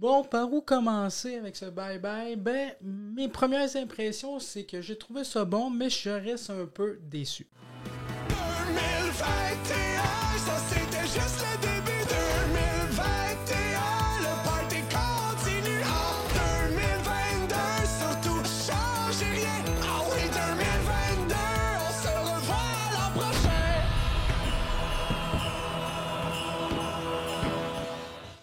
Bon, par où commencer avec ce bye-bye? Ben, mes premières impressions, c'est que j'ai trouvé ça bon, mais je reste un peu déçu. 2021, ça c'était juste le début. 2021, le party continue. En 2022, surtout changez rien. Ah oui, 2022, on se revoit l'an prochain.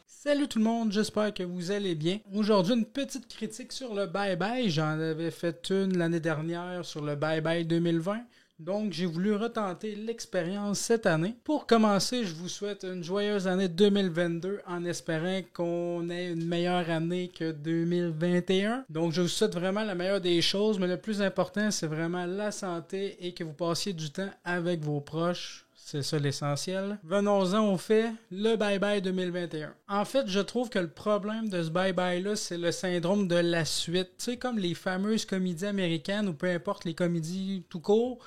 Salut tout le monde, j'espère que vous allez bien. Aujourd'hui, une petite critique sur le bye-bye. J'en avais fait une l'année dernière sur le bye-bye 2020. Donc, j'ai voulu retenter l'expérience cette année. Pour commencer, je vous souhaite une joyeuse année 2022 en espérant qu'on ait une meilleure année que 2021. Donc, je vous souhaite vraiment la meilleure des choses, mais le plus important, c'est vraiment la santé et que vous passiez du temps avec vos proches. C'est ça l'essentiel. Venons-en au fait, le bye-bye 2021. En fait, je trouve que le problème de ce bye-bye-là, c'est le syndrome de la suite. Tu sais, comme les fameuses comédies américaines ou peu importe les comédies tout court,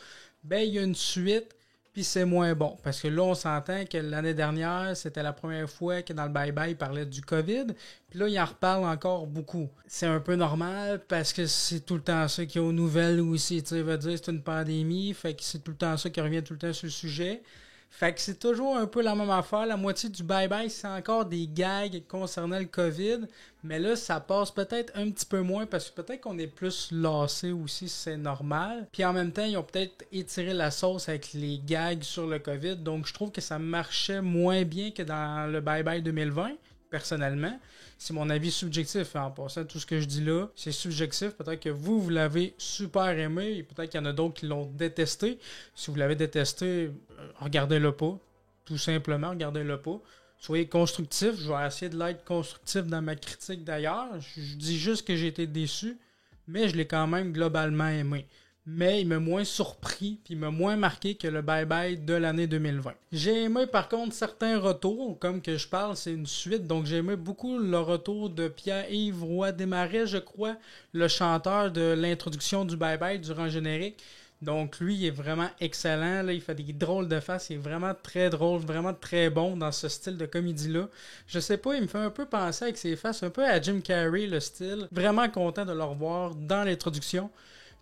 ben il y a une suite, puis c'est moins bon. Parce que là, on s'entend que l'année dernière, c'était la première fois que dans le bye-bye, il parlait du COVID. Puis là, il en reparle encore beaucoup. C'est un peu normal parce que c'est tout le temps ça qui est aux nouvelles aussi. Tu sais, veut dire c'est une pandémie, fait que c'est tout le temps ça qui revient tout le temps sur le sujet. Fait que c'est toujours un peu la même affaire. La moitié du bye-bye, c'est encore des gags concernant le COVID. Mais là, ça passe peut-être un petit peu moins parce que peut-être qu'on est plus lassé aussi, c'est normal. Puis en même temps, ils ont peut-être étiré la sauce avec les gags sur le COVID. Donc je trouve que ça marchait moins bien que dans le bye-bye 2020. Personnellement, c'est mon avis subjectif. En passant, tout ce que je dis là, c'est subjectif. Peut-être que vous l'avez super aimé et peut-être qu'il y en a d'autres qui l'ont détesté. Si vous l'avez détesté, regardez-le pas. Tout simplement, regardez-le pas. Soyez constructif. Je vais essayer de l'être constructif dans ma critique d'ailleurs. Je dis juste que j'ai été déçu, mais je l'ai quand même globalement aimé. Mais il m'a moins surpris puis il m'a moins marqué que le bye-bye de l'année 2020. J'ai aimé par contre certains retours, comme que je parle, c'est une suite, donc j'ai aimé beaucoup le retour de Pierre-Yves Roy Desmarais, je crois, le chanteur de l'introduction du bye-bye durant le générique. Donc lui, il est vraiment excellent, là, il fait des drôles de faces, il est vraiment très drôle, vraiment très bon dans ce style de comédie-là. Je sais pas, il me fait un peu penser avec ses faces, un peu à Jim Carrey, le style. Vraiment content de le revoir dans l'introduction.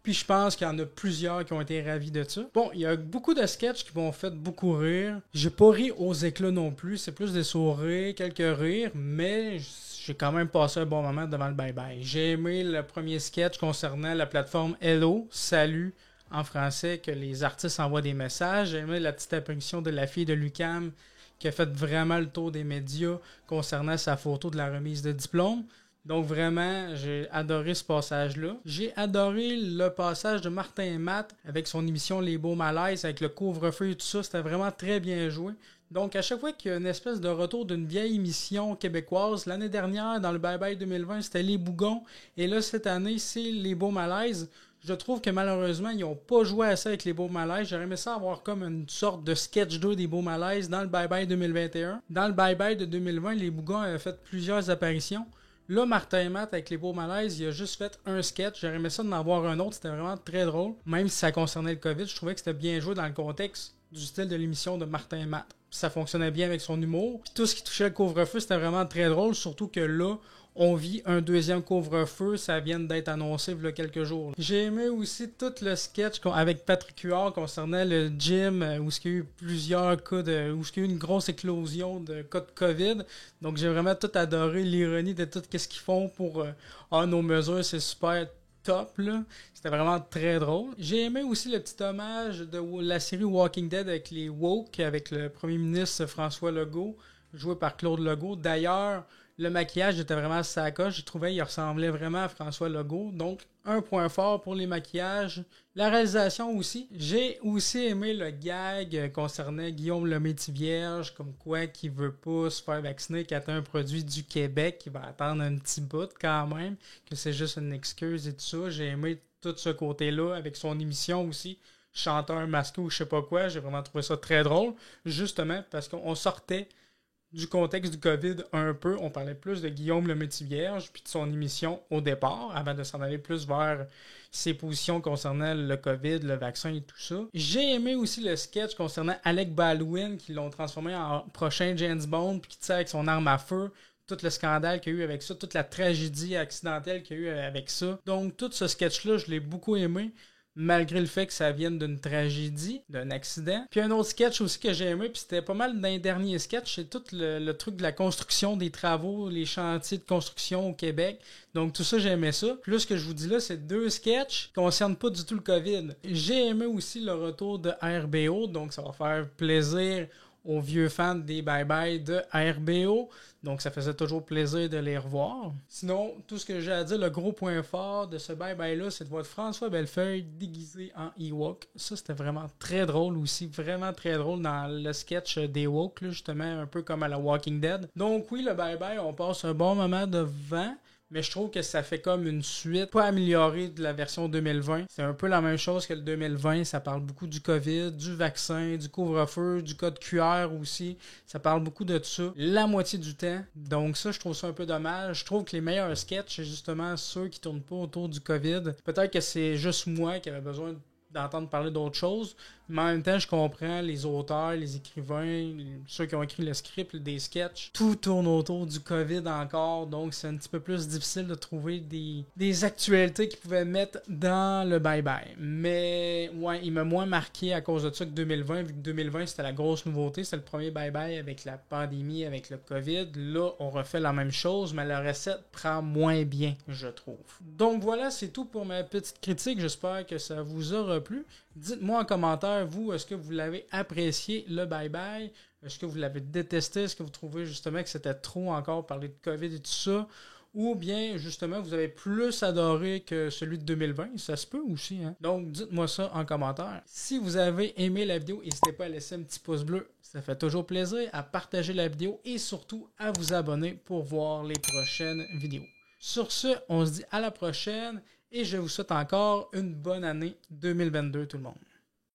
Puis je pense qu'il y en a plusieurs qui ont été ravis de ça. Bon, il y a beaucoup de sketchs qui m'ont fait beaucoup rire. J'ai pas ri aux éclats non plus. C'est plus des sourires, quelques rires. Mais j'ai quand même passé un bon moment devant le bye-bye. J'ai aimé le premier sketch concernant la plateforme Hello, Salut, en français, que les artistes envoient des messages. J'ai aimé la petite apparition de la fille de l'UQAM qui a fait vraiment le tour des médias concernant sa photo de la remise de diplôme. Donc vraiment, j'ai adoré ce passage-là. J'ai adoré le passage de Martin Matt avec son émission Les Beaux Malaises, avec le couvre-feu et tout ça. C'était vraiment très bien joué. Donc à chaque fois qu'il y a une espèce de retour d'une vieille émission québécoise, l'année dernière, dans le Bye Bye 2020, c'était Les Bougons. Et là, cette année, c'est Les Beaux Malaises. Je trouve que malheureusement, ils n'ont pas joué assez avec les Beaux Malaises. J'aurais aimé ça avoir comme une sorte de sketch 2 des Beaux Malaises dans le Bye Bye 2021. Dans le Bye Bye de 2020, les Bougons avaient fait plusieurs apparitions. Là, Martin Matt, avec les Beaux Malaises, il a juste fait un sketch. J'aurais aimé ça d'en avoir un autre. C'était vraiment très drôle. Même si ça concernait le COVID, je trouvais que c'était bien joué dans le contexte du style de l'émission de Martin Matt. Ça fonctionnait bien avec son humour. Puis tout ce qui touchait le couvre-feu, c'était vraiment très drôle. Surtout que là, on vit un deuxième couvre-feu. Ça vient d'être annoncé il y a quelques jours. J'ai aimé aussi tout le sketch avec Patrick Huard concernant le gym où il y a eu plusieurs cas où il y a eu une grosse éclosion de cas de COVID. Donc j'ai vraiment tout adoré l'ironie de tout ce qu'ils font pour nos mesures, c'est super top là. C'était vraiment très drôle. J'ai aimé aussi le petit hommage de la série Walking Dead avec les Woke, avec le premier ministre François Legault, joué par Claude Legault. D'ailleurs, le maquillage était vraiment sacoche. Je trouvais qu'il ressemblait vraiment à François Legault. Donc, un point fort pour les maquillages. La réalisation aussi. J'ai aussi aimé le gag concernant Guillaume Lemaitre-Vierge, comme quoi qui veut pas se faire vacciner, qui attend un produit du Québec, qui va attendre un petit bout quand même, que c'est juste une excuse et tout ça. J'ai aimé tout ce côté-là avec son émission aussi. Chanteur masqué ou je sais pas quoi. J'ai vraiment trouvé ça très drôle. Justement, parce qu'on sortait du contexte du COVID un peu. On parlait plus de Guillaume Lemaitre-Vierge puis de son émission au départ, avant de s'en aller plus vers ses positions concernant le COVID, le vaccin et tout ça. J'ai aimé aussi le sketch concernant Alec Baldwin, qui l'ont transformé en prochain James Bond, puis qui tire avec son arme à feu. tout le scandale qu'il y a eu avec ça, toute la tragédie accidentelle qu'il y a eu avec ça. Donc, tout ce sketch-là, je l'ai beaucoup aimé, malgré le fait que ça vienne d'une tragédie, d'un accident. Puis un autre sketch aussi que j'ai aimé, puis c'était pas mal d'un dernier sketch, c'est tout le truc de la construction des travaux, les chantiers de construction au Québec. Donc tout ça, j'ai aimé ça. Puis là, ce que je vous dis là, c'est 2 sketchs qui concernent pas du tout le COVID. J'ai aimé aussi le retour de RBO, donc ça va faire plaisir aux vieux fans des bye-bye de RBO. Donc, ça faisait toujours plaisir de les revoir. Sinon, tout ce que j'ai à dire, le gros point fort de ce bye-bye-là, c'est de voir François Bellefeuille déguisé en Ewok. Ça, c'était vraiment très drôle aussi. Vraiment très drôle dans le sketch des Ewok, là, justement, un peu comme à la Walking Dead. Donc, oui, le bye-bye, on passe un bon moment devant. Mais je trouve que ça fait comme une suite pas améliorée de la version 2020. C'est un peu la même chose que le 2020. Ça parle beaucoup du COVID, du vaccin, du couvre-feu, du code QR aussi. Ça parle beaucoup de tout ça. La moitié du temps. Donc ça, je trouve ça un peu dommage. Je trouve que les meilleurs sketchs, c'est justement ceux qui tournent pas autour du COVID. Peut-être que c'est juste moi qui avais besoin d'entendre parler d'autres choses, mais en même temps, je comprends les auteurs, les écrivains, ceux qui ont écrit le script, des sketchs. Tout tourne autour du COVID encore, donc c'est un petit peu plus difficile de trouver des actualités qu'ils pouvaient mettre dans le bye-bye. Mais ouais, il m'a moins marqué à cause de ça que 2020, vu que 2020, c'était la grosse nouveauté, c'était le premier bye-bye avec la pandémie, avec le COVID. Là, on refait la même chose, mais la recette prend moins bien, je trouve. Donc voilà, c'est tout pour ma petite critique. J'espère que ça vous aura plu. Dites-moi en commentaire, vous, est-ce que vous l'avez apprécié, le bye-bye? Est-ce que vous l'avez détesté? Est-ce que vous trouvez justement que c'était trop encore parler de COVID et tout ça? Ou bien, justement, vous avez plus adoré que celui de 2020? Ça se peut aussi, hein? Donc, dites-moi ça en commentaire. Si vous avez aimé la vidéo, n'hésitez pas à laisser un petit pouce bleu. Ça fait toujours plaisir, à partager la vidéo et surtout à vous abonner pour voir les prochaines vidéos. Sur ce, on se dit à la prochaine. Et je vous souhaite encore une bonne année 2022 tout le monde.